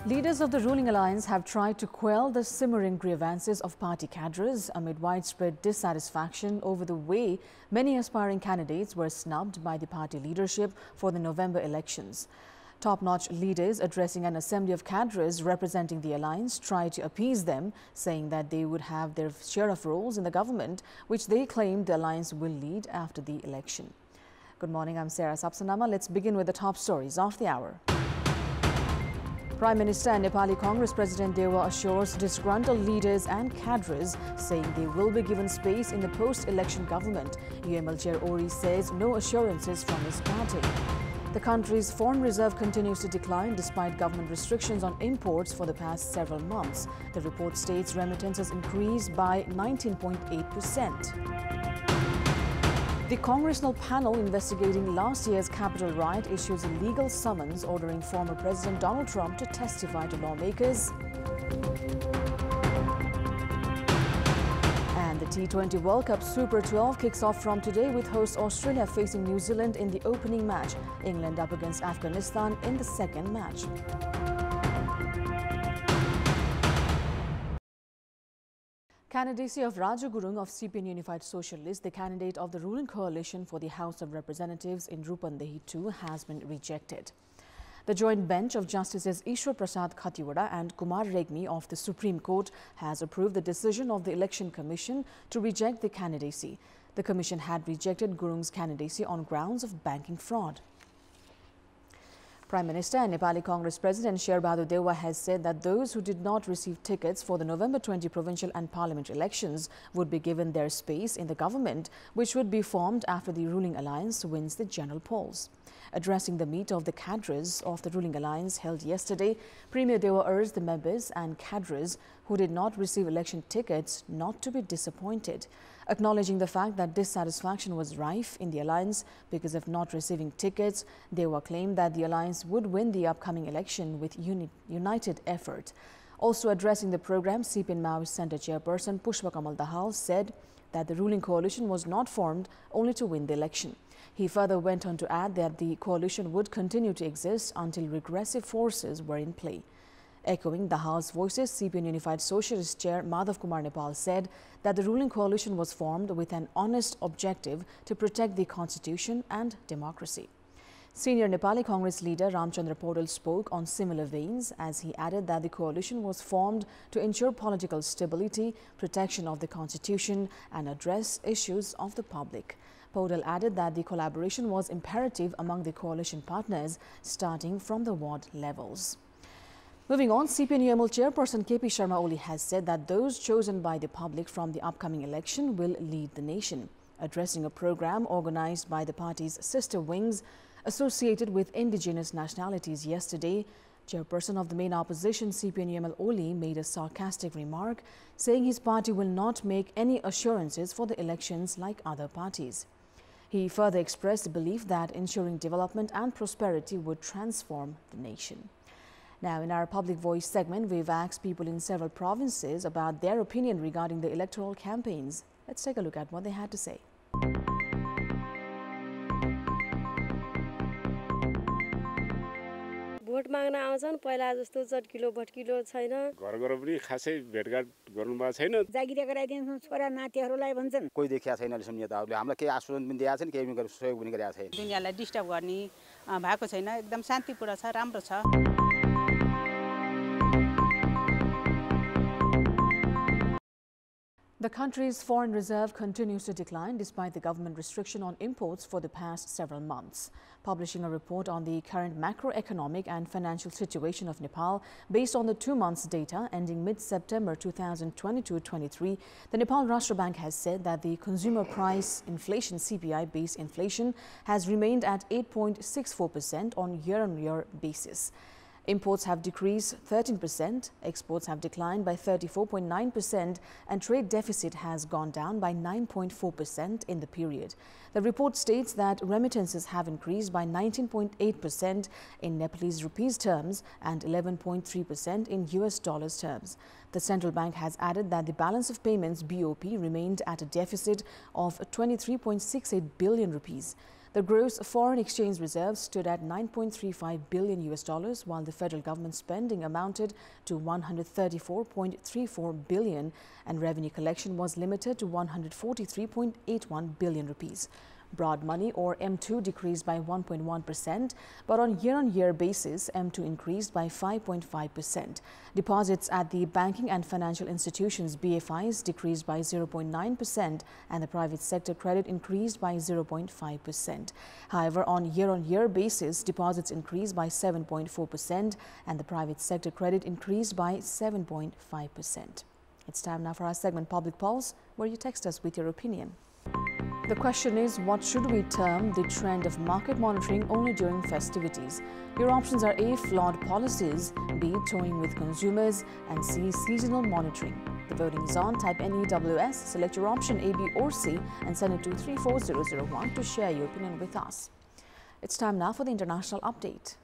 Leaders of the ruling alliance have tried to quell the simmering grievances of party cadres amid widespread dissatisfaction over the way many aspiring candidates were snubbed by the party leadership for the November elections. Top-notch leaders addressing an assembly of cadres representing the alliance tried to appease them, saying that they would have their share of roles in the government, which they claimed the alliance will lead after the election. Good morning, I'm Sapsanamma. Let's begin with the top stories of the hour. Prime Minister and Nepali Congress President Dewa assures disgruntled leaders and cadres, saying they will be given space in the post-election government. UML Chair Ori says no assurances from his party. The country's foreign reserve continues to decline despite government restrictions on imports for the past several months. The report states remittances increased by 19.8%. The congressional panel investigating last year's Capitol riot issues a legal summons ordering former President Donald Trump to testify to lawmakers. And the T20 World Cup Super 12 kicks off from today with host Australia facing New Zealand in the opening match. England up against Afghanistan in the second match. Candidacy of Raju Gurung of CPN Unified Socialist, the candidate of the ruling coalition for the House of Representatives in Rupandehi 2, has been rejected. The joint bench of Justices Ishwar Prasad Khatiwada and Kumar Regmi of the Supreme Court has approved the decision of the Election Commission to reject the candidacy. The Commission had rejected Gurung's candidacy on grounds of banking fraud. Prime Minister and Nepali Congress President Sher Bahadur Dewa has said that those who did not receive tickets for the November 20 provincial and parliament elections would be given their space in the government, which would be formed after the ruling alliance wins the general polls. Addressing the meet of the cadres of the ruling alliance held yesterday, Premier Dewa urged the members and cadres who did not receive election tickets not to be disappointed. Acknowledging the fact that dissatisfaction was rife in the alliance because of not receiving tickets, Dewa claimed that the alliance would win the upcoming election with united effort. Also addressing the program, CPN Maoist Centre Chairperson Pushpa Kamal Dahal said that the ruling coalition was not formed only to win the election. He further went on to add that the coalition would continue to exist until regressive forces were in play. Echoing Dahal's voices, CPN Unified Socialist Chair Madhav Kumar Nepal said that the ruling coalition was formed with an honest objective to protect the constitution and democracy. Senior Nepali Congress leader Ramchandra Paudel spoke on similar veins as he added that the coalition was formed to ensure political stability, protection of the constitution and address issues of the public. Paudel added that the collaboration was imperative among the coalition partners starting from the ward levels. Moving on, CPN UML Chairperson KP Sharma Oli has said that those chosen by the public from the upcoming election will lead the nation. Addressing a program organized by the party's sister wings associated with indigenous nationalities yesterday, Chairperson of the main opposition CPN UML Oli made a sarcastic remark, saying his party will not make any assurances for the elections like other parties. He further expressed the belief that ensuring development and prosperity would transform the nation. Now, in our Public Voice segment, we've asked people in several provinces about their opinion regarding the electoral campaigns. Let's take a look at what they had to say. Vote माग्न आउँछन् पहिला जस्तो चटकिलो भटकिलो छैन घर घर पनि खासै भेटघाट गर्नुभएको छैन जागिर गराइदिन्छन् छोरा नातिहरुलाई भन्छन् कोही देखिया छैन अहिले नेताहरूले हामीलाई केही आश्वासन पनि दिएका छन् केही पनि सहयोग पनि गरेका छैन दुनियालाई डिस्टर्ब गर्ने भएको छैन एकदम शान्तिपूर्ण छ राम्रो छ The country's foreign reserve continues to decline despite the government restriction on imports for the past several months. Publishing a report on the current macroeconomic and financial situation of Nepal based on the 2 months data ending mid-September 2022-23, the Nepal Rashtra Bank has said that the consumer price inflation CPI base inflation has remained at 8.64% on year-on-year basis. Imports have decreased 13%, exports have declined by 34.9%, and trade deficit has gone down by 9.4% in the period. The report states that remittances have increased by 19.8% in Nepalese rupees terms and 11.3% in US dollars terms. The central bank has added that the balance of payments BOP remained at a deficit of 23.68 billion rupees. The gross foreign exchange reserves stood at $9.35 billion, while the federal government spending amounted to $134.34 billion and revenue collection was limited to 143.81 billion rupees. Broad money, or M2, decreased by 1.1%, but on year-on-year basis, M2 increased by 5.5%. Deposits at the banking and financial institutions (BFIs) decreased by 0.9%, and the private sector credit increased by 0.5%. However, on year-on-year basis, deposits increased by 7.4%, and the private sector credit increased by 7.5%. It's time now for our segment Public Pulse, where you text us with your opinion. The question is, what should we term the trend of market monitoring only during festivities? Your options are A. Flawed policies, B. Toying with consumers, and C. Seasonal monitoring. The voting is on. Type NEWS, select your option A, B or C and send it to 34001 to share your opinion with us. It's time now for the international update.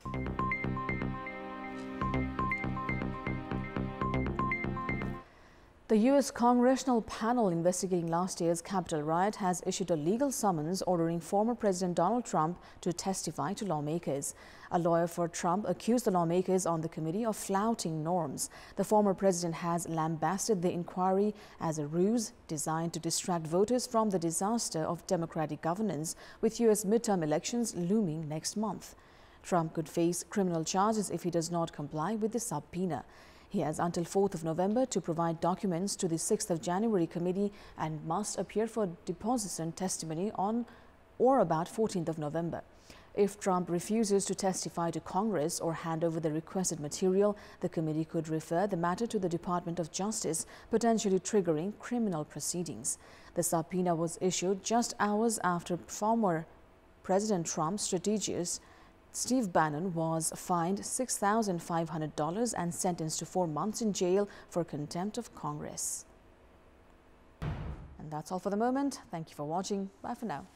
The U.S. congressional panel investigating last year's Capitol riot has issued a legal summons ordering former President Donald Trump to testify to lawmakers. A lawyer for Trump accused the lawmakers on the committee of flouting norms. The former president has lambasted the inquiry as a ruse designed to distract voters from the disaster of democratic governance, with U.S. midterm elections looming next month. Trump could face criminal charges if he does not comply with the subpoena. He has until 4th of November to provide documents to the 6th of January committee and must appear for deposition testimony on or about 14th of November. If Trump refuses to testify to Congress or hand over the requested material, the committee could refer the matter to the Department of Justice, potentially triggering criminal proceedings. The subpoena was issued just hours after former President Trump's strategist Steve Bannon was fined $6,500 and sentenced to 4 months in jail for contempt of Congress. And that's all for the moment. Thank you for watching. Bye for now.